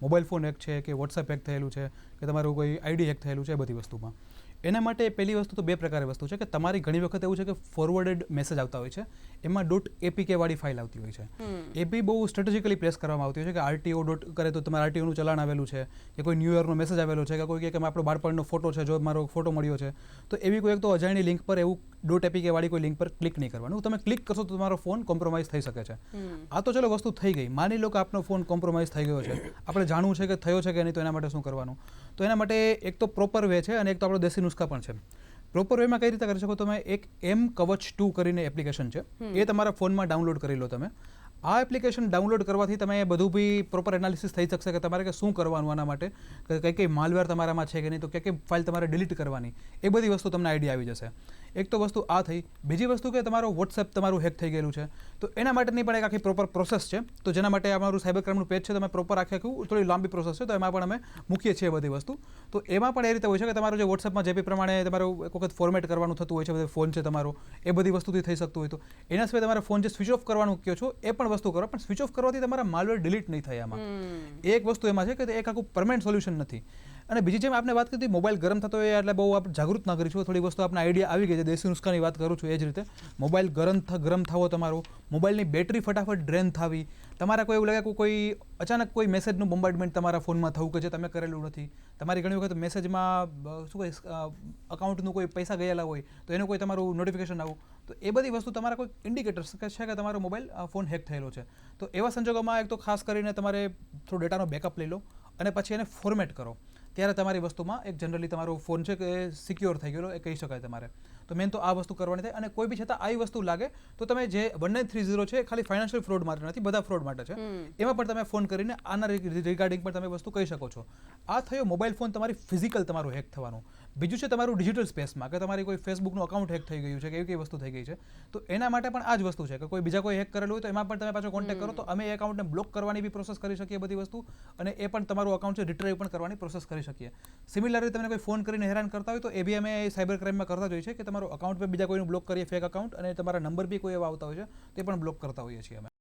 Mobile phone hack છે કે WhatsApp hack થયેલું છે કે તમારું કોઈ આઈડી હેક થયેલું છે એ બધી વસ્તુમાં. એના માટે પહેલી વસ્તુ તો બે પ્રકારે વસ્તુ છે કે તમારી ઘણી વખત એવું છે કે ફોરવર્ડેડ મેસેજ આવતા હોય છે, એમાં .apk વાળી ફાઇલ આવતી હોય છે. એ બી બહુ સ્ટ્રેટેજિકલી પ્રેસ કરવામાં આવતી હોય છે કે આરટીઓ ડોટ કરે તો તમારે આરટીઓનું ચલાણ આવેલું છે કે કોઈ ન્યૂ યરનો મેસેજ આવેલો છે કે કોઈ કે આપણો બાળપણનો ફોટો છે, જો મારો ફોટો મળ્યો છે, તો એવી કોઈ એક તો અજાણી લિંક પર એવું .apk વાળી કોઈ લિંક પર ક્લિક નહીં કરવાનું. તમે ક્લિક કરશો તો તમારો ફોન કોમ્પ્રોમાઇઝ થઈ શકે છે. આ તો ચલો વસ્તુ થઈ ગઈ. માની લો કે આપનો ફોન કોમ્પ્રોમાઇઝ થઈ ગયો છે, આપણે જાણવું છે કે થયો છે કે નહીં, તો એના માટે શું કરવાનું? તો એના માટે એક તો પ્રોપર વે છે અને એક તો આપણો દેશી નુસ્ખા પણ છે. પ્રોપર વેમાં કઈ રીતે કરી શકો? તમે એક mKavach 2 કરીને એપ્લિકેશન છે, એ તમારા ફોનમાં ડાઉનલોડ કરી લો તમે. આ એપ્લિકેશન ડાઉનલોડ કરવાથી તમે બધું બી પ્રોપર એનાલિસિસ થઈ શકશે કે તમારે કે શું કરવાનું આના માટે, કઈ કઈ માલવેર તમારામાં છે કે નહીં, તો કઈ કઈ ફાઇલ તમારે ડિલીટ કરવાની, એ બધી વસ્તુ તમને આઈડિયા આવી જશે. એક તો વસ્તુ આ થઈ. બીજી વસ્તુ કે તમારો વોટ્સએપ તમારું હેક થઈ ગયેલું છે, તો એના માટેની પણ એક આખી પ્રોપર પ્રોસેસ છે. તો જેના માટે અમારું સાયબર ક્રાઇમનું પેજ છે, તમે પ્રોપર આખી થોડી લાંબી પ્રોસેસ છે, તો એમાં પણ અમે મૂકીએ છીએ બધી વસ્તુ. તો એમાં પણ એ રીતે હોય છે કે તમારું જે વોટ્સએપમાં જે બી પ્રમાણે તમારું એક વખત ફોર્મેટ કરવાનું થતું હોય છે, ફોન છે તમારો, એ બધી વસ્તુથી થઈ શકતું હોય. તો એના સિવાય તમારે ફોન જે સ્વિચ ઓફ કરવાનું કહો છો એ પણ વસ્તુ કરો, પણ સ્વિચ ઓફ કરવાથી તમારા માલવેર ડિલીટ નહીં થાય. આમાં એક વસ્તુ એમાં છે કે એક આખું પરમેનન્ટ સોલ્યુશન નથી. અને બીજી જેમ આપણે વાત કરી મોબાઈલ ગરમ થતો હોય એટલે બહુ આપણે જાગૃત ના કરીશું, થોડી વસ્તુ આપણે આઈડિયા આવી ગઈ છે, દેશી નુસ્ખાની વાત કરું છું. એ જ રીતે મોબાઈલ ગરમ થવો, તમારો મોબાઈલની બેટરી ફટાફટ ડ્રેન થવી, તમારા કોઈ એવું લાગે કે કોઈ અચાનક કોઈ મેસેજનું બોમ્બાર્ડમેન્ટ તમારા ફોનમાં થવું કે જે તમે કરેલું નથી, તમારી ઘણી વખત મેસેજમાં શું કહે અકાઉન્ટનું કોઈ પૈસા ગયેલા હોય તો એનું કોઈ તમારું નોટિફિકેશન આવું, તો એ બધી વસ્તુ તમારા કોઈ ઇન્ડિકેટર્સ છે કે તમારો મોબાઈલ ફોન હેક થયેલો છે. તો એવા સંજોગોમાં એક તો ખાસ કરીને તમારે થોડો ડેટાનો બેકઅપ લઈ લો અને પછી એને ફોર્મેટ કરો. ત્યારે તમારી વસ્તુમાં એક જનરલી તમારો ફોન છે કે સિક્યોર થઈ ગયેલો એ કહી શકાય તમારે. તો મેન તો આ વસ્તુ કરવાની થાય. અને કોઈ બી છતાં આવી વસ્તુ લાગે તો તમે જે 1930 છે ખાલી ફાઇનાન્શિયલ ફ્રોડ માટે નથી, બધા ફ્રોડ માટે છે. એમાં પણ તમે ફોન કરીને આના રિગાર્ડિંગ પણ તમે વસ્તુ કહી શકો છો. આ થયો મોબાઈલ ફોન તમારી ફિઝિકલ તમારું હેક થવાનું. બીજું છે તમારું ડિજિટલ સ્પેસમાં કે તમારી કોઈ ફેસબુકનું અકાઉન્ટ હેક થઈ ગયું છે કે એવી કઈ વસ્તુ થઈ ગઈ છે, તો એના માટે પણ આ જ વસ્તુ છે કે કોઈ બીજા કોઈ હેક કરેલું હોય તો એમાં પણ તમે પાછો કોન્ટેક્ટ કરો તો અમે એ અકાઉન્ટને બ્લોક કરવાની બી પ્રોસેસ કરી શકીએ બધી વસ્તુ, અને એ પણ તમારું અકાઉન્ટ છે રિટ્રાઈવ પણ કરવાની પ્રોસેસ કરી શકીએ. સિમિલરલી તમને કોઈ ફોન કરીને હેરાન કરતા હોય તો એ બી અમે સાયબર ક્રાઇમમાં કરતા જ હોઈએ છીએ કે તમારો અકાઉન્ટ પર બીજા કોઈનું બ્લોક કરીએ, ફેક અકાઉન્ટ, અને તમારા નંબર બી કોઈ એવા આવતા હોય છે તે પણ બ્લોક કરતા હોઈએ છીએ અમે.